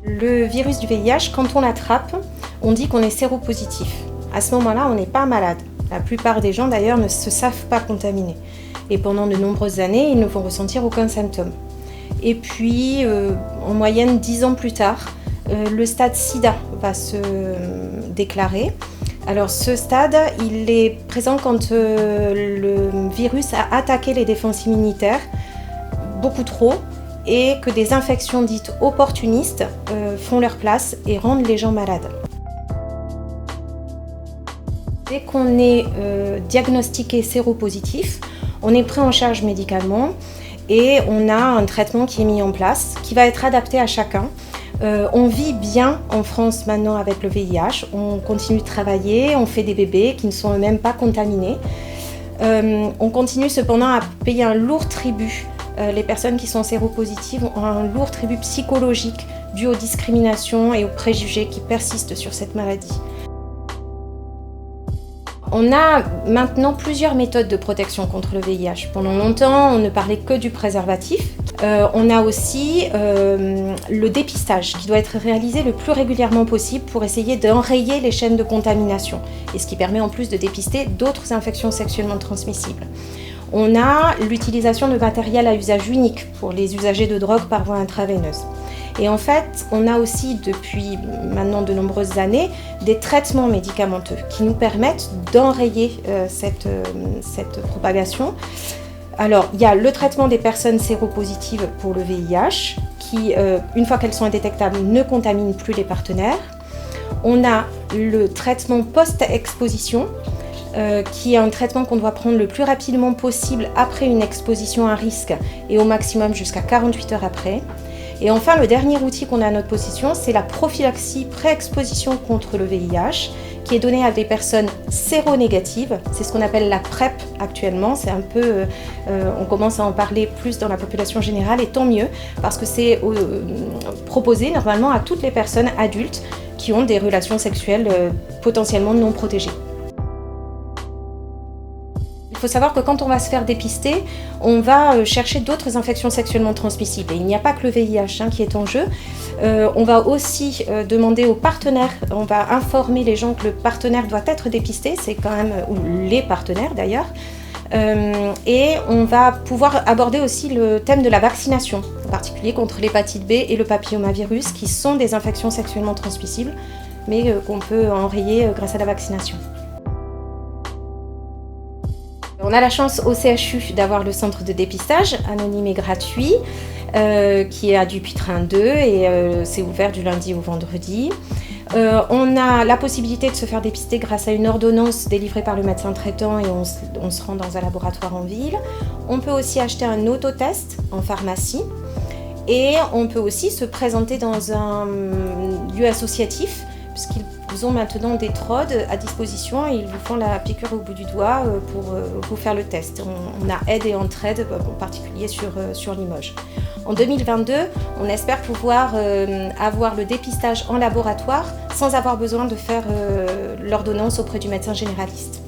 Le virus du VIH, quand on l'attrape, on dit qu'on est séropositif. À ce moment-là, on n'est pas malade. La plupart des gens, d'ailleurs, ne se savent pas contaminés. Et pendant de nombreuses années, ils ne vont ressentir aucun symptôme. Et puis, en moyenne, 10 ans plus tard, le stade SIDA va se déclarer. Alors ce stade, il est présent quand le virus a attaqué les défenses immunitaires beaucoup trop et que des infections dites opportunistes font leur place et rendent les gens malades. Dès qu'on est diagnostiqué séropositif, on est pris en charge médicalement et on a un traitement qui est mis en place, qui va être adapté à chacun. On vit bien en France maintenant avec le VIH, on continue de travailler, on fait des bébés qui ne sont eux-mêmes pas contaminés. On continue cependant à payer un lourd tribut. Les personnes qui sont séropositives ont un lourd tribut psychologique dû aux discriminations et aux préjugés qui persistent sur cette maladie. On a maintenant plusieurs méthodes de protection contre le VIH. Pendant longtemps, on ne parlait que du préservatif. On a aussi le dépistage qui doit être réalisé le plus régulièrement possible pour essayer d'enrayer les chaînes de contamination et ce qui permet en plus de dépister d'autres infections sexuellement transmissibles. On a l'utilisation de matériel à usage unique pour les usagers de drogue par voie intraveineuse. Et en fait, on a aussi depuis maintenant de nombreuses années des traitements médicamenteux qui nous permettent d'enrayer cette propagation. Alors, il y a le traitement des personnes séropositives pour le VIH qui, une fois qu'elles sont indétectables, ne contaminent plus les partenaires. On a le traitement post-exposition qui est un traitement qu'on doit prendre le plus rapidement possible après une exposition à risque et au maximum jusqu'à 48 heures après. Et enfin, le dernier outil qu'on a à notre possession, c'est la prophylaxie pré-exposition contre le VIH, qui est donnée à des personnes séronégatives. C'est ce qu'on appelle la PrEP actuellement. C'est un peu, on commence à en parler plus dans la population générale, et tant mieux, parce que c'est proposé normalement à toutes les personnes adultes qui ont des relations sexuelles potentiellement non protégées. Il faut savoir que quand on va se faire dépister, on va chercher d'autres infections sexuellement transmissibles. Et il n'y a pas que le VIH qui est en jeu. On va aussi demander aux partenaires, on va informer les gens que le partenaire doit être dépisté, c'est quand même, ou les partenaires d'ailleurs. Et on va pouvoir aborder aussi le thème de la vaccination, en particulier contre l'hépatite B et le papillomavirus, qui sont des infections sexuellement transmissibles, mais qu'on peut enrayer grâce à la vaccination. On a la chance au CHU d'avoir le centre de dépistage anonyme et gratuit qui est à Dupuytren 2 et c'est ouvert du lundi au vendredi. On a la possibilité de se faire dépister grâce à une ordonnance délivrée par le médecin traitant et on se rend dans un laboratoire en ville. On peut aussi acheter un autotest en pharmacie et on peut aussi se présenter dans un lieu associatif puisqu'ils ont maintenant des trodes à disposition et ils vous font la piqûre au bout du doigt pour vous faire le test. On a aide et entraide, en particulier sur Limoges. En 2022, on espère pouvoir avoir le dépistage en laboratoire sans avoir besoin de faire l'ordonnance auprès du médecin généraliste.